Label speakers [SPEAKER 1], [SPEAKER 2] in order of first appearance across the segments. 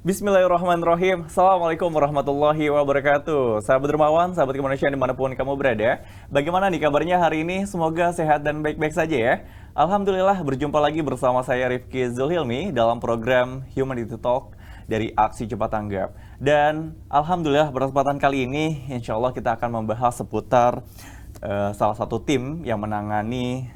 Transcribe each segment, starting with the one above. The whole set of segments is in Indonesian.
[SPEAKER 1] Bismillahirrahmanirrahim. Assalamualaikum warahmatullahi wabarakatuh. Sahabat Dermawan, sahabat kemanusiaan dimanapun kamu berada. Bagaimana nih kabarnya hari ini? Semoga sehat dan baik-baik saja ya. Alhamdulillah berjumpa lagi bersama saya Rifki Zulhilmi dalam program Humanity Talk dari Aksi Cepat Tanggap. Dan Alhamdulillah pada kesempatan kali ini insya Allah kita akan membahas seputar salah satu tim yang menangani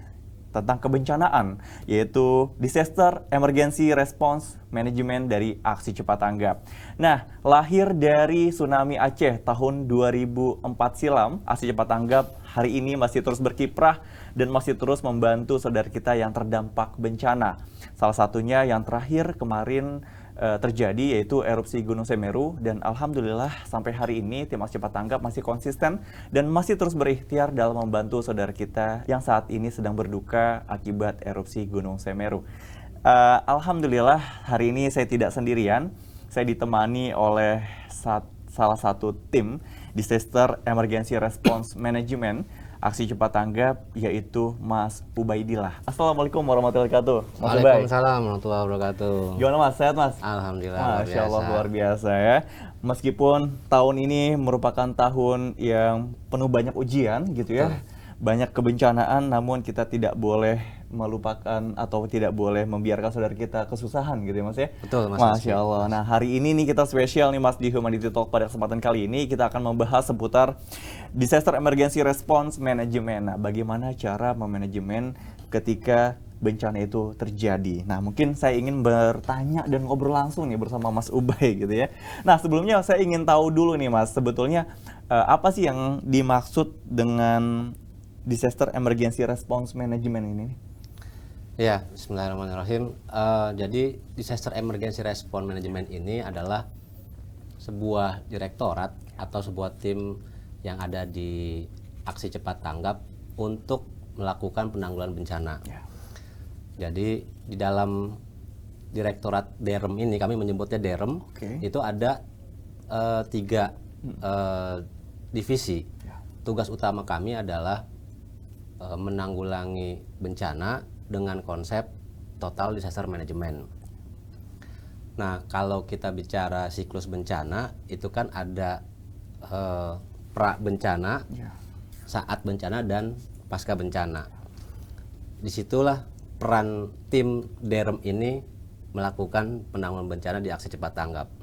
[SPEAKER 1] tentang kebencanaan, yaitu Disaster Emergency Response Management dari Aksi Cepat Tanggap. Nah, lahir dari tsunami Aceh tahun 2004 silam, Aksi Cepat Tanggap hari ini masih terus berkiprah dan masih terus membantu saudara kita yang terdampak bencana. Salah satunya yang terakhir kemarin terjadi yaitu erupsi Gunung Semeru, dan alhamdulillah sampai hari ini tim Aksi Cepat Tanggap masih konsisten dan masih terus berikhtiar dalam membantu saudara kita yang saat ini sedang berduka akibat erupsi Gunung Semeru. Alhamdulillah hari ini saya tidak sendirian, saya ditemani oleh salah satu tim Disaster Emergency Response Management Aksi Cepat Tanggap, yaitu Mas Ubaidillah. Assalamualaikum warahmatullahi wabarakatuh. Mas
[SPEAKER 2] Waalaikumsalam warahmatullahi wabarakatuh.
[SPEAKER 1] Gimana Mas? Sehat Mas?
[SPEAKER 2] Alhamdulillah.
[SPEAKER 1] Masya Allah luar biasa ya. Meskipun tahun ini merupakan tahun yang penuh banyak ujian gitu ya. Banyak kebencanaan, namun kita tidak boleh melupakan atau tidak boleh membiarkan saudara kita kesusahan gitu ya Mas ya.
[SPEAKER 2] Betul Mas.
[SPEAKER 1] Masya Allah. Nah hari ini nih kita spesial nih Mas di Humanity Talk. Pada kesempatan kali ini kita akan membahas seputar Disaster Emergency Response Management. Nah bagaimana cara memanajemen ketika bencana itu terjadi. Nah mungkin saya ingin bertanya dan ngobrol langsung nih bersama Mas Ubay gitu ya. Nah sebelumnya saya ingin tahu dulu nih Mas, sebetulnya apa sih yang dimaksud dengan Disaster Emergency Response Management ini?
[SPEAKER 2] Ya, bismillahirrahmanirrahim. Jadi Disaster Emergency Response Management ini adalah sebuah direktorat atau sebuah tim yang ada di Aksi Cepat Tanggap untuk melakukan penanggulangan bencana. Ya. Jadi di dalam direktorat DERM ini, kami menyebutnya DERM, itu ada 3 divisi. Ya. Tugas utama kami adalah menanggulangi bencana dengan konsep total disaster management. Nah, kalau kita bicara siklus bencana, itu kan ada pra bencana, saat bencana, dan pasca bencana. Disitulah peran tim DERM ini melakukan penanggulangan bencana di Aksi Cepat Tanggap.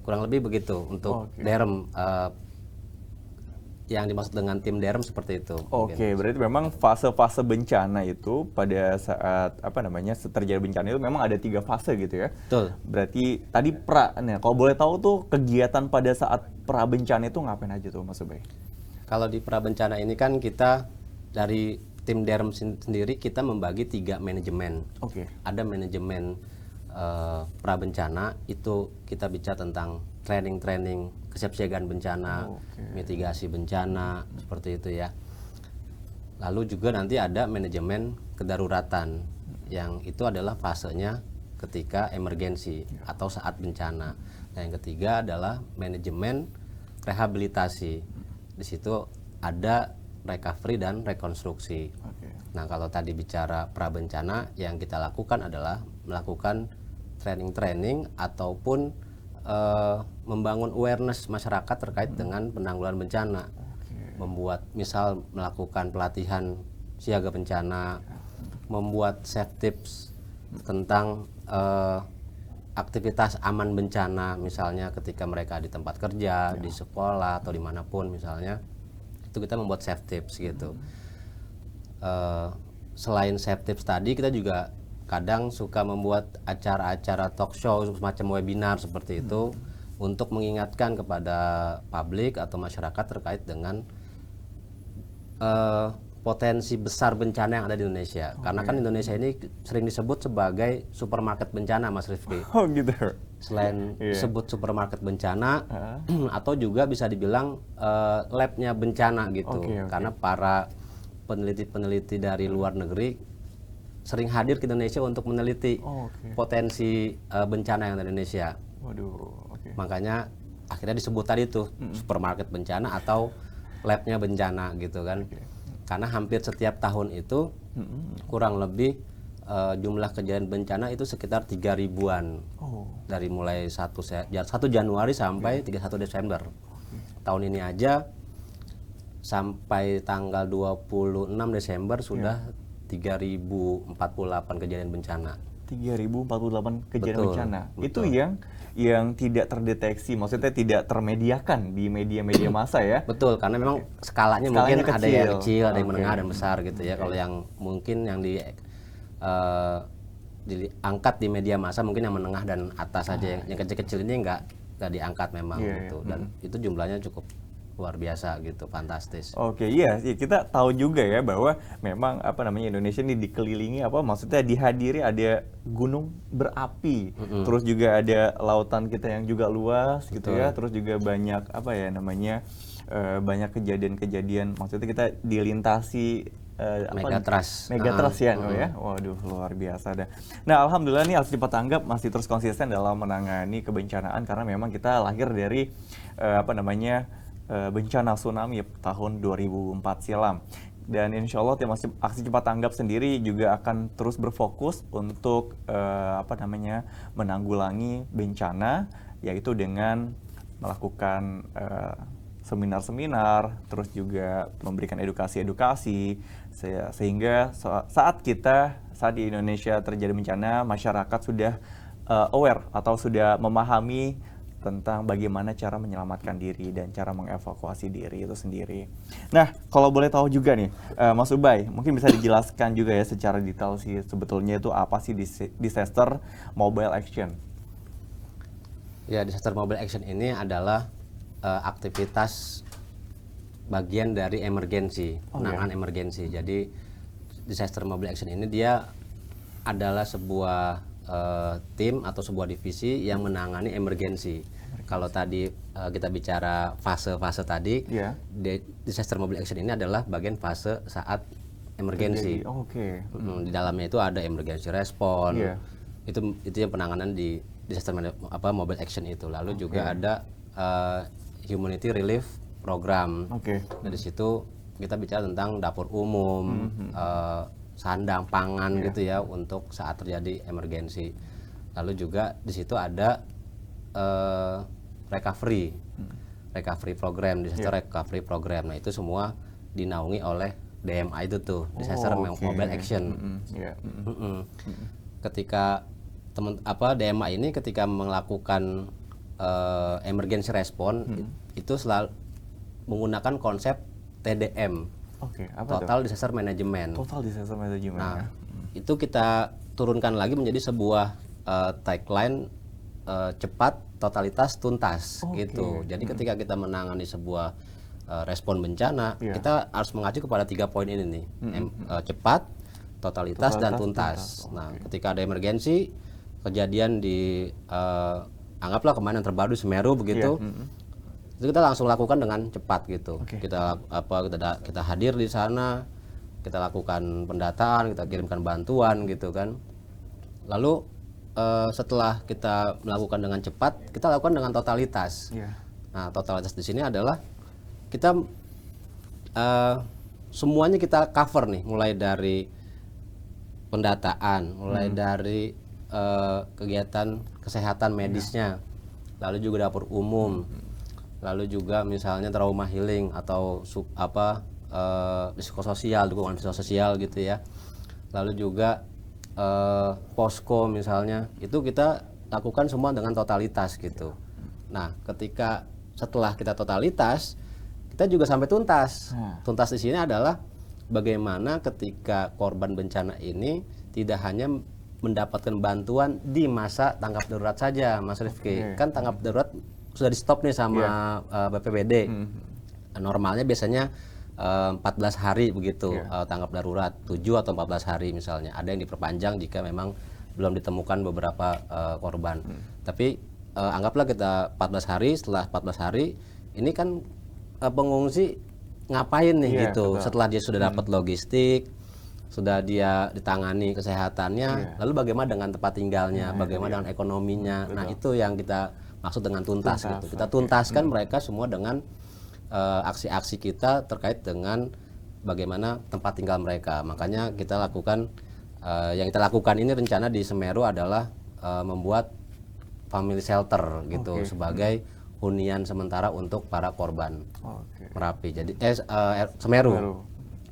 [SPEAKER 2] Kurang lebih begitu untuk DERM. Yang dimaksud dengan tim DERM seperti itu.
[SPEAKER 1] Oke, berarti memang fase-fase bencana itu pada saat terjadi bencana itu memang ada 3 fase gitu ya.
[SPEAKER 2] Betul.
[SPEAKER 1] Berarti tadi nah kalau boleh tahu tuh kegiatan pada saat pra bencana itu ngapain aja tuh Mas Ubay?
[SPEAKER 2] Kalau di pra bencana ini kan kita dari tim DERM sendiri kita membagi 3 manajemen. Ada manajemen pra bencana, itu kita bicara tentang training kesiapsiagaan bencana, mitigasi bencana, seperti itu ya. Lalu juga nanti ada manajemen kedaruratan, yang itu adalah fasenya ketika emergensi atau saat bencana. Nah, yang ketiga adalah manajemen rehabilitasi. Di situ ada recovery dan rekonstruksi. Nah, kalau tadi bicara pra bencana, yang kita lakukan adalah melakukan training ataupun membangun awareness masyarakat terkait dengan penanggulangan bencana. Membuat, misal melakukan pelatihan siaga bencana, membuat safe tips tentang aktivitas aman bencana, misalnya ketika mereka di tempat kerja, di sekolah, atau dimanapun misalnya, itu kita membuat safe tips gitu. Selain safe tips tadi, kita juga kadang suka membuat acara-acara talk show semacam webinar seperti itu untuk mengingatkan kepada publik atau masyarakat terkait dengan potensi besar bencana yang ada di Indonesia. Karena kan Indonesia ini sering disebut sebagai supermarket bencana, Mas Rifki.
[SPEAKER 1] Oh gitu.
[SPEAKER 2] Selain disebut supermarket bencana, atau juga bisa dibilang labnya bencana gitu. Karena para peneliti-peneliti dari luar negeri sering hadir ke Indonesia untuk meneliti potensi bencana yang ada di Indonesia. Makanya akhirnya disebut tadi tuh supermarket bencana atau labnya bencana gitu kan. Karena hampir setiap tahun itu kurang lebih jumlah kejadian bencana itu sekitar 3.000-an. Dari mulai 1 Januari sampai 31 Desember. Tahun ini aja sampai tanggal 26 Desember sudah 3.048 kejadian bencana.
[SPEAKER 1] 3.048 kejadian bencana.
[SPEAKER 2] Betul.
[SPEAKER 1] Itu yang tidak terdeteksi, maksudnya tidak termediakan di media-media massa ya.
[SPEAKER 2] Betul, karena memang skalanya mungkin
[SPEAKER 1] kecil.
[SPEAKER 2] ada yang kecil, ada yang menengah dan besar gitu ya. Kalau yang mungkin yang diangkat di media massa mungkin yang menengah dan atas saja, yang kecil-kecil ini nggak diangkat memang gitu. Dan itu jumlahnya cukup luar biasa gitu, fantastis.
[SPEAKER 1] Iya, kita tahu juga ya bahwa memang Indonesia ini dikelilingi maksudnya dihadiri ada gunung berapi, terus juga ada lautan kita yang juga luas gitu ya, terus juga banyak banyak kejadian-kejadian, maksudnya kita dilintasi
[SPEAKER 2] Megatrust
[SPEAKER 1] ya, ya. Waduh, luar biasa dah. Nah, alhamdulillah nih Al Cepat Tanggap masih terus konsisten dalam menangani kebencanaan karena memang kita lahir dari bencana tsunami tahun 2004 silam. Dan insya Allah tim aksi cepat tanggap sendiri juga akan terus berfokus untuk menanggulangi bencana, yaitu dengan melakukan seminar-seminar, terus juga memberikan edukasi-edukasi sehingga saat di Indonesia terjadi bencana, masyarakat sudah aware atau sudah memahami tentang bagaimana cara menyelamatkan diri dan cara mengevakuasi diri itu sendiri. Nah, kalau boleh tahu juga nih, Mas Ubay, mungkin bisa dijelaskan juga ya secara detail sih sebetulnya itu apa sih disaster mobile action?
[SPEAKER 2] Ya, disaster mobile action ini adalah aktivitas bagian dari emergensi, penanganan emergensi. Jadi disaster mobile action ini dia adalah sebuah tim atau sebuah divisi yang menangani emergensi. Kalau tadi kita bicara fase-fase tadi, disaster mobile action ini adalah bagian fase saat emergensi. Di dalamnya itu ada emergency response. Itu yang penanganan di disaster mobile action itu. Lalu juga ada humanity relief program. Dari situ kita bicara tentang dapur umum, sandang pangan gitu ya untuk saat terjadi emergensi. Lalu juga di situ ada recovery program, disaster recovery program. Nah, itu semua dinaungi oleh DMA itu tuh, disaster mobile action. Ketika DMA ini ketika melakukan emergency response itu selalu menggunakan konsep TDM. Total Disaster Management. Nah, itu kita turunkan lagi menjadi sebuah tagline cepat, totalitas, tuntas gitu. Jadi ketika kita menangani sebuah respon bencana, kita harus mengacu kepada 3 poin ini nih. Cepat, totalitas, dan tuntas. Nah, ketika ada emergensi, kejadian di anggaplah kemarin yang terbaru Semeru begitu. Itu kita langsung lakukan dengan cepat gitu. Kita hadir di sana, kita lakukan pendataan, kita kirimkan bantuan gitu kan. Lalu setelah kita melakukan dengan cepat, kita lakukan dengan totalitas. Nah, totalitas di sini adalah kita semuanya kita cover nih, mulai dari pendataan, mulai dari kegiatan kesehatan medisnya, lalu juga dapur umum, lalu juga misalnya trauma healing atau psikososial, dukungan psikososial gitu ya. Lalu juga posko misalnya, itu kita lakukan semua dengan totalitas gitu. Nah, setelah kita totalitas, kita juga sampai tuntas. Tuntas di sini adalah bagaimana ketika korban bencana ini tidak hanya mendapatkan bantuan di masa tanggap darurat saja, Mas Rifki. Kan tanggap darurat sudah di stop nih sama BPBD. Normalnya biasanya 14 hari begitu tanggap darurat, 7 atau 14 hari misalnya. Ada yang diperpanjang jika memang belum ditemukan beberapa korban. Tapi anggaplah kita 14 hari, setelah 14 hari ini kan pengungsi ngapain nih gitu. Betul. Setelah dia sudah dapat logistik, sudah dia ditangani kesehatannya, lalu bagaimana dengan tempat tinggalnya, bagaimana dengan ekonominya. Betul. Nah, itu yang kita maksud dengan tuntas gitu. Kita tuntaskan mereka semua dengan aksi-aksi kita terkait dengan bagaimana tempat tinggal mereka. Makanya kita lakukan Yang kita lakukan ini rencana di Semeru adalah membuat family shelter gitu sebagai hunian sementara untuk para korban Merapi. Jadi Semeru.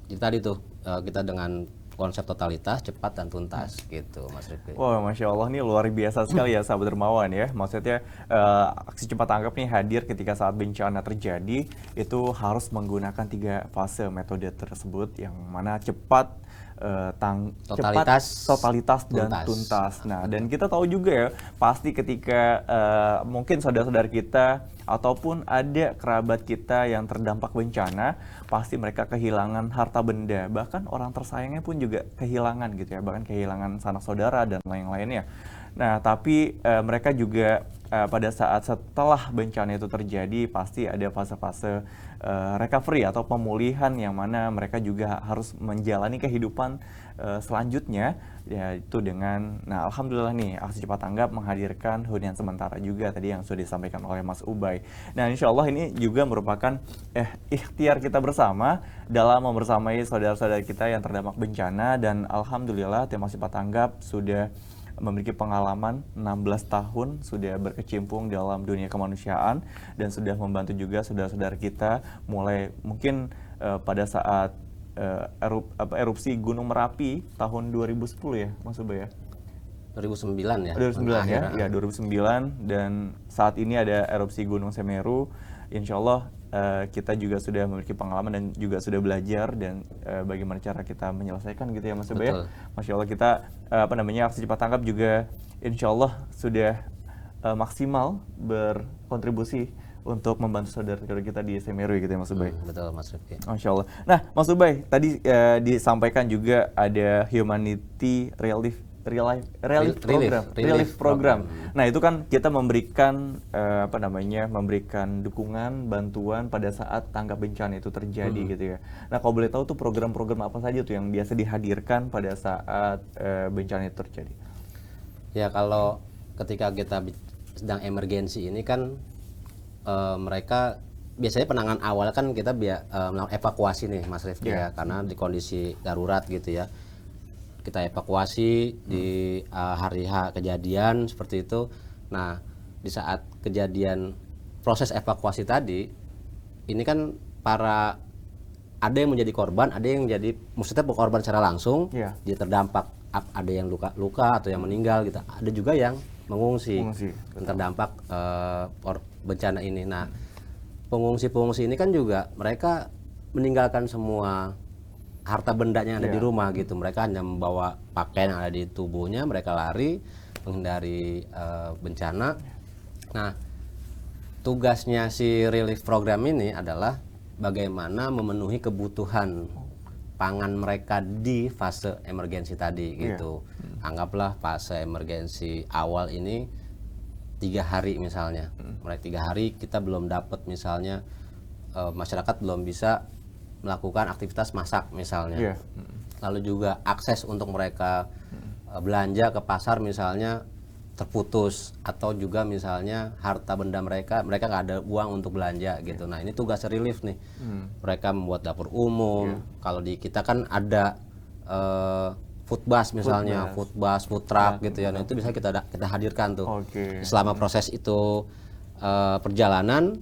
[SPEAKER 2] Jadi tadi tuh kita dengan konsep totalitas, cepat dan tuntas gitu, Mas Rifki.
[SPEAKER 1] Wah, Masya Allah, nih luar biasa sekali ya sahabat dermawan ya. Maksudnya aksi cepat tanggap nih hadir ketika saat bencana terjadi, itu harus menggunakan 3 fase metode tersebut, yang mana cepat, totalitas dan tuntas. Nah, dan kita tahu juga ya, pasti ketika mungkin saudara-saudara kita ataupun ada kerabat kita yang terdampak bencana, pasti mereka kehilangan harta benda, bahkan orang tersayangnya pun juga kehilangan gitu ya, bahkan kehilangan sanak saudara dan lain-lainnya. Nah, tapi mereka juga pada saat setelah bencana itu terjadi, pasti ada fase-fase recovery atau pemulihan, yang mana mereka juga harus menjalani kehidupan selanjutnya, yaitu dengan, nah alhamdulillah nih aksi cepat tanggap menghadirkan hunian sementara juga tadi yang sudah disampaikan oleh Mas Ubay. Nah, insya Allah ini juga merupakan ikhtiar kita bersama dalam membersamai saudara-saudara kita yang terdampak bencana, dan alhamdulillah tim aksi cepat tanggap sudah memiliki pengalaman 16 tahun sudah berkecimpung dalam dunia kemanusiaan, dan sudah membantu juga saudara-saudara kita mulai mungkin pada saat erupsi Gunung Merapi tahun 2010 ya Mas Ubay ya?
[SPEAKER 2] 2009 ya?
[SPEAKER 1] 2009 ya? Ya 2009, dan saat ini ada erupsi Gunung Semeru. Insya Allah kita juga sudah memiliki pengalaman dan juga sudah belajar, dan bagaimana cara kita menyelesaikan gitu ya Mas Ubay ya. Masya Allah, kita aksi cepat tangkap juga insya Allah sudah maksimal berkontribusi untuk membantu saudara-saudara kita di Semeru gitu ya Mas Ubay.
[SPEAKER 2] Betul Mas Rifki.
[SPEAKER 1] Masya Allah. Nah Mas Ubay, tadi disampaikan juga ada Humanity Relief Program. Nah, itu kan kita memberikan memberikan dukungan, bantuan pada saat tanggap bencana itu terjadi gitu ya. Nah, kalau boleh tahu tuh program-program apa saja tuh yang biasa dihadirkan pada saat bencana itu terjadi?
[SPEAKER 2] Ya, kalau ketika kita sedang emergensi ini kan mereka biasanya penanganan awal kan kita melakukan evakuasi nih Mas Rifki ya, karena di kondisi darurat gitu ya. Kita evakuasi di hari H kejadian seperti itu. Nah, di saat kejadian proses evakuasi tadi, ini kan ada yang menjadi korban, ada yang jadi maksudnya korban secara langsung, dia terdampak, ada yang luka atau yang meninggal gitu. Ada juga yang mengungsi. Yang terdampak bencana ini. Nah, pengungsi-pengungsi ini kan juga mereka meninggalkan semua harta bendanya yang ada di rumah gitu. Mereka hanya membawa pakaian yang ada di tubuhnya, mereka lari menghindari bencana. Nah, tugasnya si relief program ini adalah bagaimana memenuhi kebutuhan pangan mereka di fase emergensi tadi gitu. Anggaplah fase emergensi awal ini 3 hari misalnya. Mulai 3 hari kita belum dapat misalnya masyarakat belum bisa melakukan aktivitas masak misalnya. Lalu juga akses untuk mereka belanja ke pasar misalnya terputus, atau juga misalnya harta benda mereka nggak ada uang untuk belanja gitu. Nah, ini tugas relief nih. Mereka membuat dapur umum. Kalau di kita kan ada food bus misalnya, food truck gitu ya. Nah, itu bisa kita hadirkan tuh. Selama proses itu perjalanan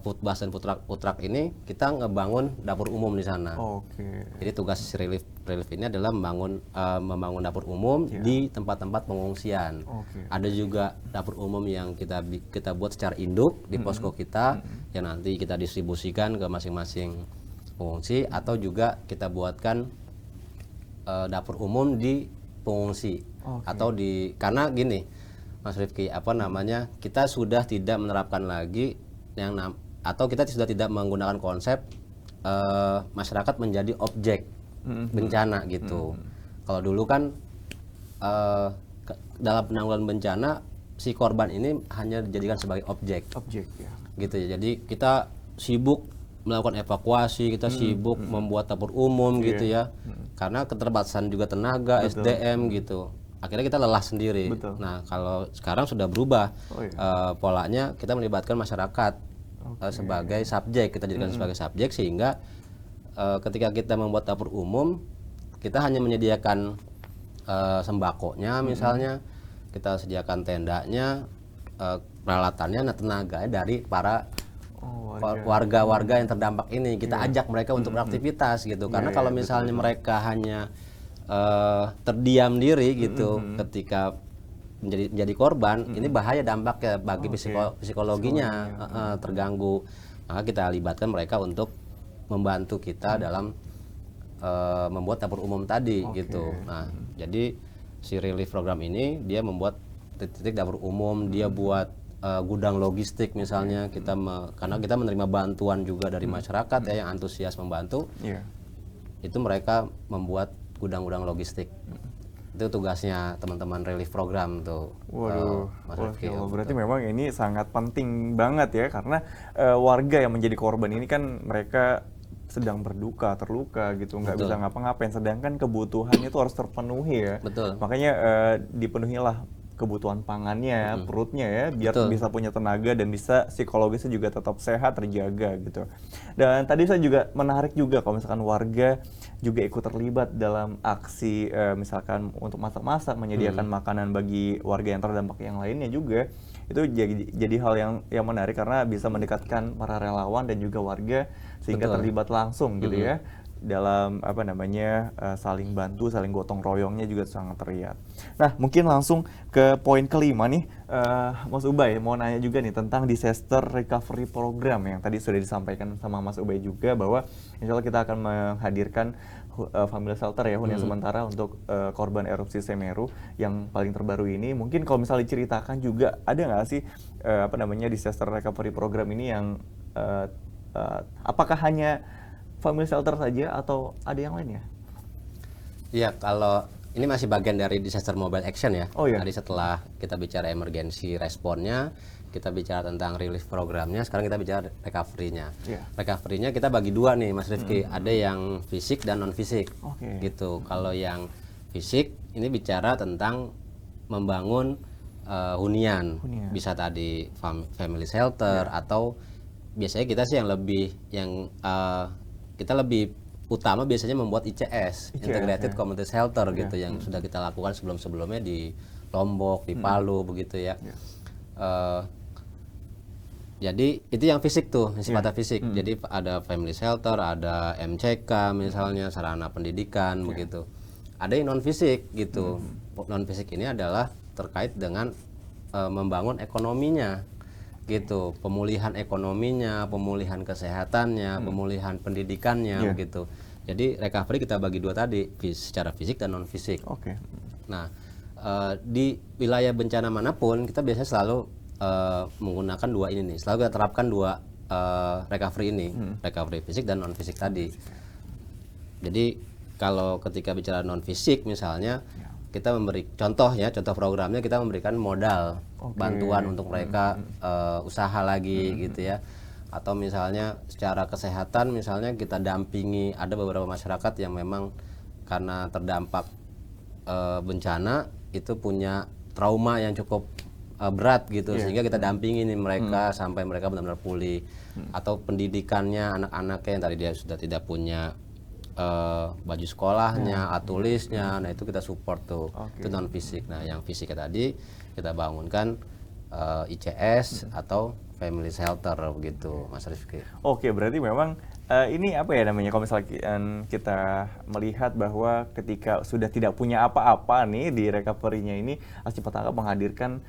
[SPEAKER 2] food bus dan food truck ini kita ngebangun dapur umum di sana. Jadi tugas relief ini adalah membangun dapur umum di tempat-tempat pengungsian. Ada juga dapur umum yang kita buat secara induk di posko kita, yang nanti kita distribusikan ke masing-masing pengungsi, atau juga kita buatkan dapur umum di pengungsi atau karena gini Mas Rifki, kita sudah tidak menerapkan lagi atau kita sudah tidak menggunakan konsep masyarakat menjadi objek bencana gitu. Kalau dulu kan dalam penanggulangan bencana si korban ini hanya dijadikan sebagai objek gitu ya. Jadi kita sibuk melakukan evakuasi, kita sibuk membuat dapur umum gitu ya, karena keterbatasan juga tenaga, SDM gitu. Akhirnya kita lelah sendiri. Nah, kalau sekarang sudah berubah polanya, kita melibatkan masyarakat sebagai subjek, kita jadikan sebagai subjek, sehingga ketika kita membuat dapur umum, kita hanya menyediakan sembakonya misalnya, kita sediakan tendanya, peralatannya, tenaganya dari para warga-warga yang terdampak ini. Kita ajak mereka untuk beraktivitas gitu. Karena kalau misalnya mereka hanya terdiam diri gitu ketika menjadi korban, ini bahaya dampaknya bagi psikologinya terganggu. Maka kita libatkan mereka untuk membantu kita dalam membuat dapur umum tadi gitu. Nah, jadi si relief program ini dia membuat titik-titik dapur umum, dia buat gudang logistik misalnya. Karena kita menerima bantuan juga dari masyarakat ya yang antusias membantu. Itu mereka membuat gudang-gudang logistik. Itu tugasnya teman-teman relief program tuh.
[SPEAKER 1] Waduh, berarti memang ini sangat penting banget ya, karena warga yang menjadi korban ini kan mereka sedang berduka, terluka gitu, nggak bisa ngapa-ngapain, sedangkan kebutuhannya itu harus terpenuhi ya.
[SPEAKER 2] Betul.
[SPEAKER 1] Makanya dipenuhilah kebutuhan pangannya, perutnya ya, biar bisa punya tenaga dan bisa psikologisnya juga tetap sehat, terjaga gitu. Dan tadi saya juga menarik juga kalau misalkan warga juga ikut terlibat dalam aksi misalkan untuk masak-masak, menyediakan makanan bagi warga yang terdampak yang lainnya juga. Itu jadi hal yang menarik karena bisa mendekatkan para relawan dan juga warga sehingga terlibat langsung gitu ya dalam saling bantu, saling gotong royongnya juga sangat terlihat. Nah, mungkin langsung ke poin kelima nih, Mas Ubay mau nanya juga nih tentang disaster recovery program yang tadi sudah disampaikan sama Mas Ubay juga, bahwa insya Allah kita akan menghadirkan family shelter ya, hunian sementara untuk korban erupsi Semeru yang paling terbaru ini. Mungkin kalau misalnya diceritakan juga, ada nggak sih disaster recovery program ini yang apakah hanya family shelter saja atau ada yang lain ya?
[SPEAKER 2] Iya, kalau ini masih bagian dari disaster mobile action ya.
[SPEAKER 1] Oh, iya.
[SPEAKER 2] Tadi setelah kita bicara emergency responnya, kita bicara tentang relief programnya, sekarang kita bicara recovery-nya. Recovery-nya kita bagi dua nih Mas Rifki, ada yang fisik dan non fisik. Gitu. Kalau yang fisik ini bicara tentang membangun hunian. Bisa tadi family shelter atau biasanya kita sih kita lebih utama biasanya membuat ICS, Integrated Community Shelter gitu, yang sudah kita lakukan sebelum-sebelumnya di Lombok, di Palu begitu ya. Jadi itu yang fisik tuh, sifatnya fisik. Jadi ada family shelter, ada MCK misalnya, sarana pendidikan begitu. Ada yang non fisik gitu. Non fisik ini adalah terkait dengan membangun ekonominya gitu, pemulihan ekonominya, pemulihan kesehatannya, pemulihan pendidikannya begitu. Jadi recovery kita bagi dua tadi, secara fisik dan non fisik. Nah, di wilayah bencana manapun kita biasanya selalu menggunakan dua ini nih, selalu kita terapkan dua recovery ini, recovery fisik dan non fisik tadi. Jadi kalau ketika bicara non fisik misalnya, kita memberi contoh programnya, kita memberikan modal bantuan untuk mereka usaha lagi gitu ya. Atau misalnya secara kesehatan, misalnya kita dampingi, ada beberapa masyarakat yang memang karena terdampak bencana itu punya trauma yang cukup berat gitu, sehingga kita dampingi nih mereka sampai mereka benar-benar pulih. Atau pendidikannya anak-anaknya yang tadi dia sudah tidak punya baju sekolahnya, tulisnya, nah itu kita support tuh. Itu non fisik. Nah yang fisiknya tadi kita bangunkan ICS atau family shelter begitu, Mas Rifki.
[SPEAKER 1] Berarti memang ini kalau misalnya kita melihat bahwa ketika sudah tidak punya apa-apa nih di recovery-nya ini, harus cepat tanggap menghadirkan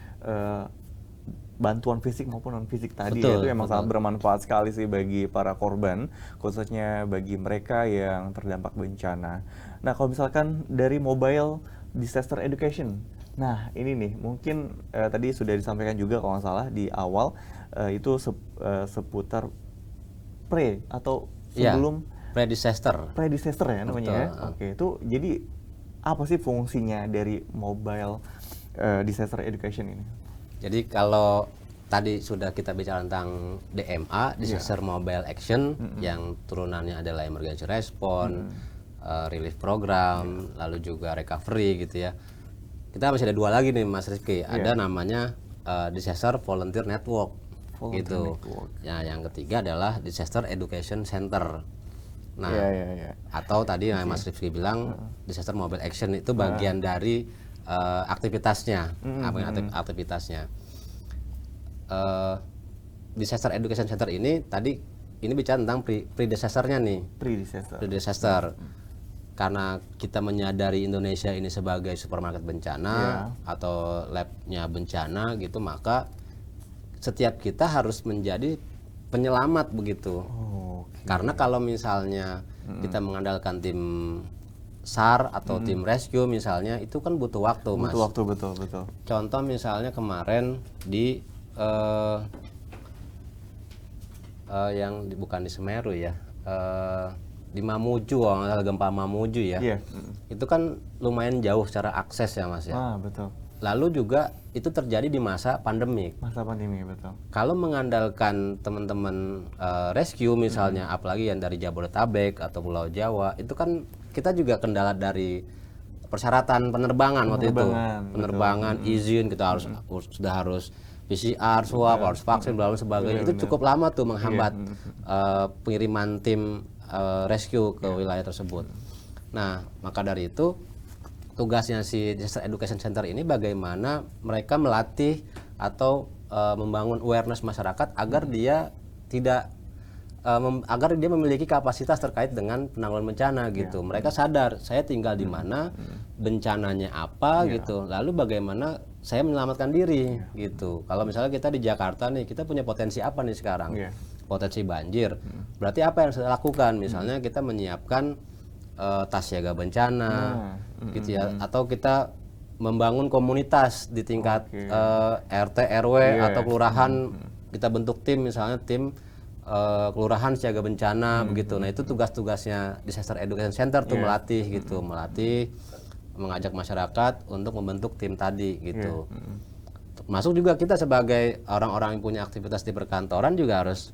[SPEAKER 1] bantuan fisik maupun non fisik tadi. Itu memang sangat bermanfaat sekali sih bagi para korban, khususnya bagi mereka yang terdampak bencana. Nah, kalau misalkan dari mobile disaster education, nah ini nih mungkin tadi sudah disampaikan juga kalau nggak salah di awal, itu seputar pre atau sebelum
[SPEAKER 2] pre-disaster
[SPEAKER 1] ya namanya ya. Itu jadi apa sih fungsinya dari mobile disaster education ini?
[SPEAKER 2] Jadi kalau tadi sudah kita bicara tentang DMA, Disaster Mobile Action, yang turunannya adalah Emergency Response, Relief Program, lalu juga Recovery gitu ya. Kita masih ada dua lagi nih Mas Rifki, ada namanya Disaster Volunteer Network gitu. Ya, yang ketiga adalah Disaster Education Center. Nah, atau tadi yang Mas Rifki bilang disaster mobile action itu bagian dari aktivitasnya, aktivitasnya. Disaster Education Center ini tadi ini bicara tentang pre-disasternya nih. Pre-disaster. Karena kita menyadari Indonesia ini sebagai supermarket bencana atau labnya bencana gitu, maka setiap kita harus menjadi penyelamat begitu. Karena kalau misalnya kita mengandalkan tim SAR atau tim rescue misalnya, itu kan butuh waktu, Mas.
[SPEAKER 1] Butuh waktu, betul.
[SPEAKER 2] Contoh misalnya kemarin di yang bukan di Semeru ya, di Mamuju, gempa Mamuju ya. Itu kan lumayan jauh secara akses ya, Mas ya.
[SPEAKER 1] Betul.
[SPEAKER 2] Lalu juga itu terjadi di masa pandemik.
[SPEAKER 1] Betul.
[SPEAKER 2] Kalau mengandalkan teman-teman rescue misalnya, apalagi yang dari Jabodetabek atau Pulau Jawa, itu kan kita juga kendala dari persyaratan penerbangan waktu itu. Penerbangan, izin, kita sudah harus PCR, swab, harus vaksin, dan sebagainya. Itu cukup lama tuh menghambat pengiriman tim rescue ke wilayah tersebut. Nah, maka dari itu tugasnya si Disaster Education Center ini bagaimana mereka melatih atau membangun awareness masyarakat agar dia tidak agar dia memiliki kapasitas terkait dengan penanggulangan bencana gitu. Mereka sadar saya tinggal di mana, bencananya apa gitu. Lalu bagaimana saya menyelamatkan diri gitu. Kalau misalnya kita di Jakarta nih, kita punya potensi apa nih sekarang? Potensi banjir. Berarti apa yang saya lakukan? Misalnya kita menyiapkan tas siaga bencana gitu ya, atau kita membangun komunitas di tingkat RT RW atau kelurahan, kita bentuk tim, misalnya tim kelurahan siaga bencana begitu. Nah, itu tugas-tugasnya Disaster Education Center tuh melatih gitu, mengajak masyarakat untuk membentuk tim tadi gitu. Masuk juga kita sebagai orang-orang yang punya aktivitas di perkantoran juga harus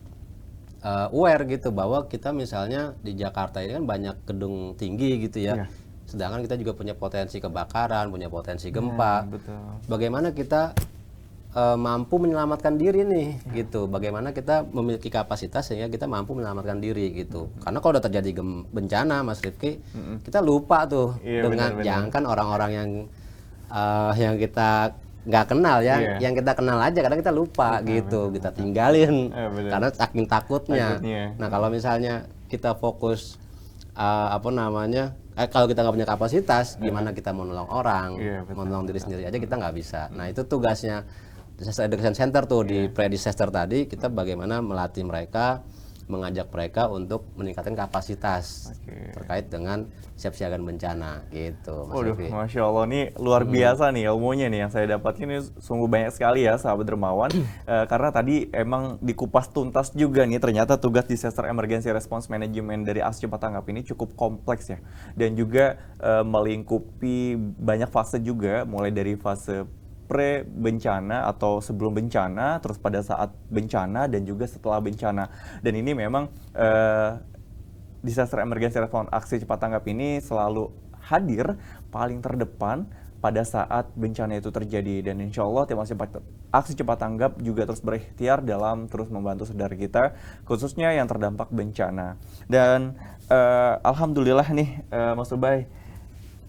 [SPEAKER 2] aware gitu, bahwa kita misalnya di Jakarta ini kan banyak gedung tinggi gitu ya. Sedangkan kita juga punya potensi kebakaran, punya potensi gempa. Bagaimana kita mampu menyelamatkan diri nih gitu. Bagaimana kita memiliki kapasitas sehingga kita mampu menyelamatkan diri gitu. Karena kalau udah terjadi bencana, Mas Rifki, kita lupa tuh dengan jangankan orang-orang yang kita nggak kenal ya, yang kita kenal aja kadang kita lupa gitu, kita tinggalin karena saking takutnya. Nah, kalau misalnya kita fokus kalau kita nggak punya kapasitas, gimana kita mau nolong orang, mau nolong diri sendiri aja kita nggak bisa. Nah, itu tugasnya Disaster Education Center tuh di pre-disaster tadi, kita bagaimana melatih mereka, mengajak mereka untuk meningkatkan kapasitas terkait dengan siap-siagaan bencana gitu, Mas Rifki.
[SPEAKER 1] Masya Allah, nih luar biasa nih ilmunya nih yang saya dapat ini, sungguh banyak sekali ya sahabat dermawan. Karena tadi emang dikupas tuntas juga nih, ternyata tugas Disaster Emergency Response Management dari Aksi Cepat Tanggap ini cukup kompleks ya, dan juga melingkupi banyak fase juga, mulai dari fase pre-bencana atau sebelum bencana, terus pada saat bencana, dan juga setelah bencana. Dan ini memang Disaster Emergency Response Aksi Cepat Tanggap ini selalu hadir paling terdepan pada saat bencana itu terjadi. Dan insya Allah tim Aksi Cepat Tanggap juga terus berikhtiar dalam terus membantu saudara kita, khususnya yang terdampak bencana. Dan alhamdulillah nih Mas Ubay,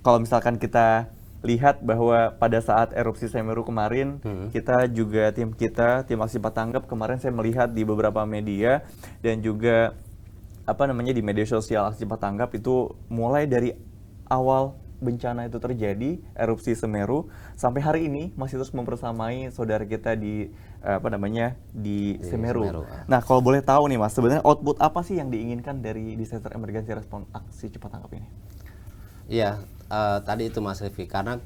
[SPEAKER 1] kalau misalkan kita lihat bahwa pada saat erupsi Semeru kemarin, kita juga tim Aksi Cepat Tanggap kemarin saya melihat di beberapa media dan juga di media sosial Aksi Cepat Tanggap itu mulai dari awal bencana itu terjadi, erupsi Semeru, sampai hari ini masih terus mempersamai saudara kita di di Semeru. Nah, kalau boleh tahu nih Mas, sebenarnya output apa sih yang diinginkan dari Disaster Emergency Response Aksi Cepat Tanggap ini?
[SPEAKER 2] Iya, tadi itu Mas Rifki, karena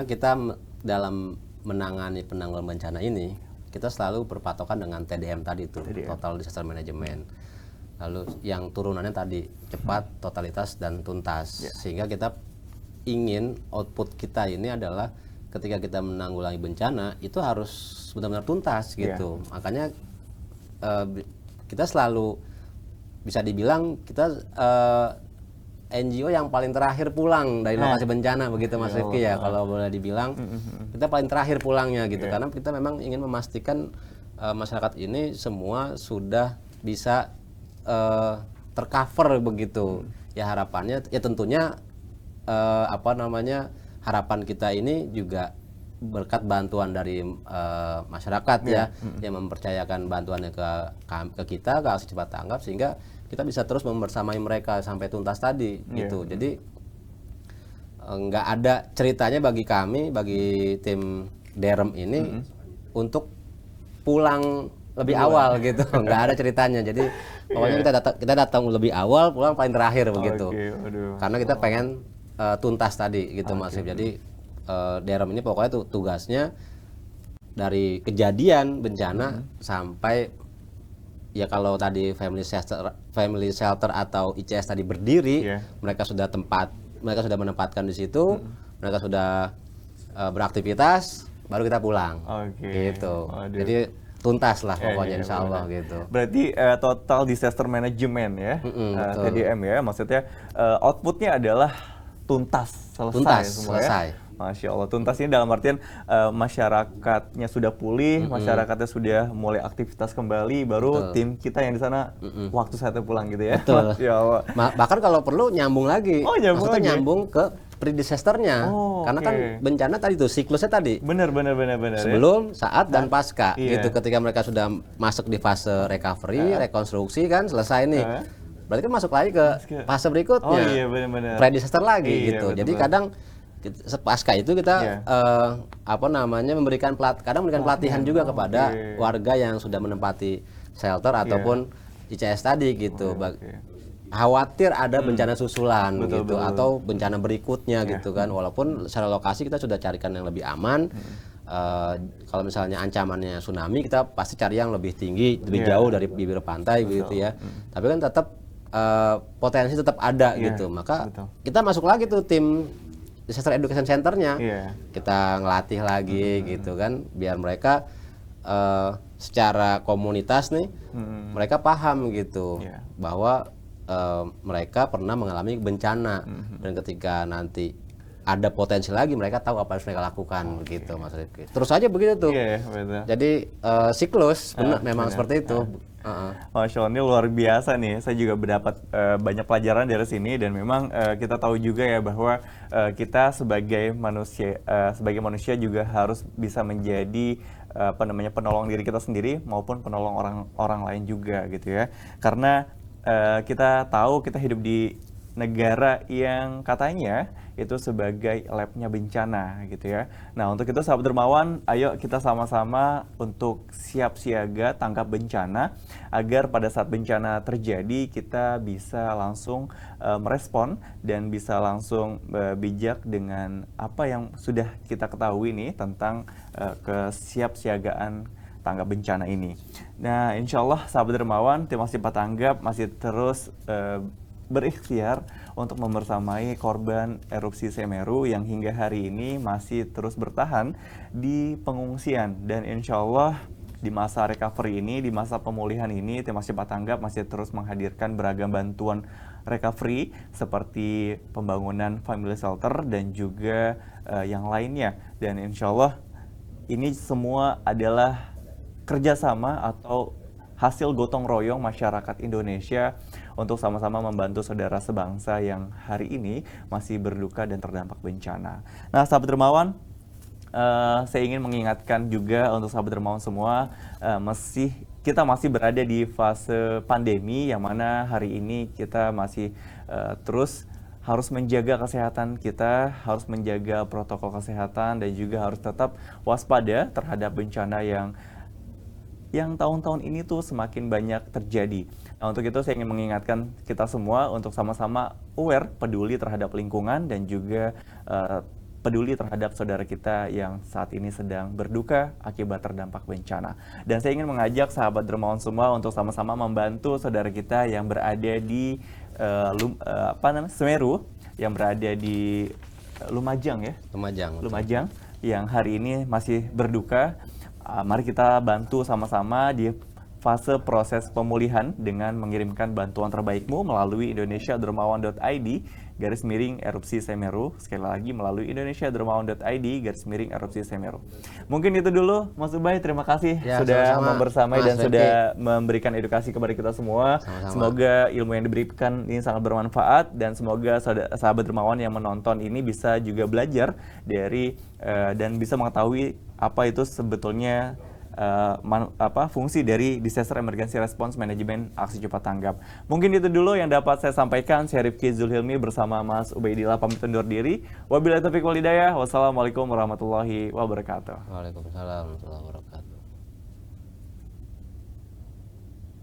[SPEAKER 2] kita dalam menangani penanggulangan bencana ini, kita selalu berpatokan dengan TDM tadi itu, Total Disaster Management. Lalu yang turunannya tadi cepat, totalitas, dan tuntas. Sehingga kita ingin output kita ini adalah ketika kita menanggulangi bencana itu harus benar-benar tuntas gitu. Makanya kita selalu bisa dibilang kita NGO yang paling terakhir pulang dari lokasi bencana begitu Mas Rifki ya, kalau boleh dibilang kita paling terakhir pulangnya gitu, karena kita memang ingin memastikan masyarakat ini semua sudah bisa tercover begitu. Ya harapannya ya tentunya harapan kita ini juga berkat bantuan dari masyarakat ya yang mempercayakan bantuannya ke kita, ke Aksi Cepat Tanggap, sehingga kita bisa terus membersamai mereka sampai tuntas tadi gitu. Jadi nggak ada ceritanya bagi kami, bagi tim Derem ini untuk pulang lebih awal gitu, nggak ada ceritanya. Jadi pokoknya kita datang lebih awal, pulang paling terakhir begitu. Karena kita pengen tuntas tadi gitu Mas Rif. Jadi Derem ini pokoknya tugasnya dari kejadian bencana sampai ya kalau tadi family shelter atau ICS tadi berdiri, mereka sudah menempatkan di situ, mereka sudah beraktivitas, baru kita pulang. Gitu. Jadi tuntas lah pokoknya insya Allah gitu.
[SPEAKER 1] Berarti total disaster management ya, TDM ya, maksudnya outputnya adalah tuntas, selesai. Masya Allah, tuntas ini dalam artian masyarakatnya sudah pulih, masyarakatnya sudah mulai aktivitas kembali, baru tim kita yang di sana waktu saatnya pulang gitu ya. Masya Allah.
[SPEAKER 2] Bahkan kalau perlu nyambung lagi, maksudnya nyambung ke pre-disasternya, karena kan bencana tadi tuh siklusnya tadi.
[SPEAKER 1] Benar.
[SPEAKER 2] Sebelum, saat, dan pasca. Gitu, ketika mereka sudah masuk di fase recovery, rekonstruksi kan selesai nih. Berarti kan masuk lagi ke fase berikutnya, pre-disaster lagi gitu. Jadi kadang pasca itu kita memberikan pelatihan juga kepada warga yang sudah menempati shelter ataupun ICS tadi gitu. Khawatir ada bencana susulan gitu atau bencana berikutnya gitu kan. Walaupun secara lokasi kita sudah carikan yang lebih aman. Kalau misalnya ancamannya tsunami, kita pasti cari yang lebih tinggi, lebih jauh dari bibir pantai gitu ya. Tapi kan tetap potensi tetap ada gitu. Maka kita masuk lagi tuh tim Disaster Education Center-nya, kita ngelatih lagi gitu kan, biar mereka secara komunitas nih, mereka paham gitu bahwa mereka pernah mengalami bencana, dan ketika nanti ada potensi lagi, mereka tahu apa yang harus mereka lakukan gitu Mas Rifki. Terus aja begitu tuh. Jadi siklus memang seperti itu.
[SPEAKER 1] Masya Allah, ini luar biasa nih. Saya juga mendapat banyak pelajaran dari sini, dan memang kita tahu juga ya bahwa kita sebagai manusia juga harus bisa menjadi penolong diri kita sendiri maupun penolong orang lain juga gitu ya. Karena kita tahu kita hidup di negara yang katanya itu sebagai labnya bencana gitu ya. Nah, untuk itu sahabat dermawan, ayo kita sama-sama untuk siap siaga tanggap bencana, agar pada saat bencana terjadi kita bisa langsung merespon dan bisa langsung bijak dengan apa yang sudah kita ketahui nih tentang kesiapsiagaan tanggap bencana ini. Nah, insya Allah sahabat dermawan, tim Aksi Cepat Tanggap masih terus berikhtiar untuk membersamai korban erupsi Semeru yang hingga hari ini masih terus bertahan di pengungsian. Dan insya Allah di masa recovery ini, di masa pemulihan ini, tim Aksi Cepat Tanggap masih terus menghadirkan beragam bantuan recovery seperti pembangunan family shelter dan juga yang lainnya. Dan insya Allah ini semua adalah kerjasama atau hasil gotong royong masyarakat Indonesia untuk sama-sama membantu saudara sebangsa yang hari ini masih berduka dan terdampak bencana. Nah, sahabat dermawan, saya ingin mengingatkan juga untuk sahabat dermawan semua, kita masih berada di fase pandemi, yang mana hari ini kita masih terus harus menjaga kesehatan kita, harus menjaga protokol kesehatan, dan juga harus tetap waspada terhadap bencana yang tahun-tahun ini tuh semakin banyak terjadi. Nah, untuk itu saya ingin mengingatkan kita semua untuk sama-sama aware, peduli terhadap lingkungan, dan juga peduli terhadap saudara kita yang saat ini sedang berduka akibat terdampak bencana. Dan saya ingin mengajak sahabat dermawan semua untuk sama-sama membantu saudara kita yang berada di Semeru, yang berada di Lumajang ya? Lumajang, yang hari ini masih berduka. Mari kita bantu sama-sama di fase proses pemulihan dengan mengirimkan bantuan terbaikmu melalui indonesiadermawan.id erupsi Semeru. Sekali lagi melalui indonesiadermawan.id/erupsi Semeru. Mungkin itu dulu Mas Ubay, terima kasih
[SPEAKER 2] Ya,
[SPEAKER 1] sudah
[SPEAKER 2] sama-sama,
[SPEAKER 1] membersamai
[SPEAKER 2] Mas
[SPEAKER 1] dan
[SPEAKER 2] Rifki.
[SPEAKER 1] sudah memberikan edukasi kepada kita semua.
[SPEAKER 2] Sama-sama.
[SPEAKER 1] Semoga ilmu yang diberikan ini sangat bermanfaat dan semoga sahabat dermawan yang menonton ini bisa juga belajar dari dan bisa mengetahui apa itu sebetulnya fungsi dari Disaster Emergency Response Management Aksi Cepat Tanggap. Mungkin itu dulu yang dapat saya sampaikan. Saya Rifki Zulhilmi bersama Mas Ubaidillah pamit undur diri. Wabillahi taufiq wal hidayah. Wassalamualaikum warahmatullahi wabarakatuh.
[SPEAKER 2] Waalaikumsalam warahmatullahi wabarakatuh.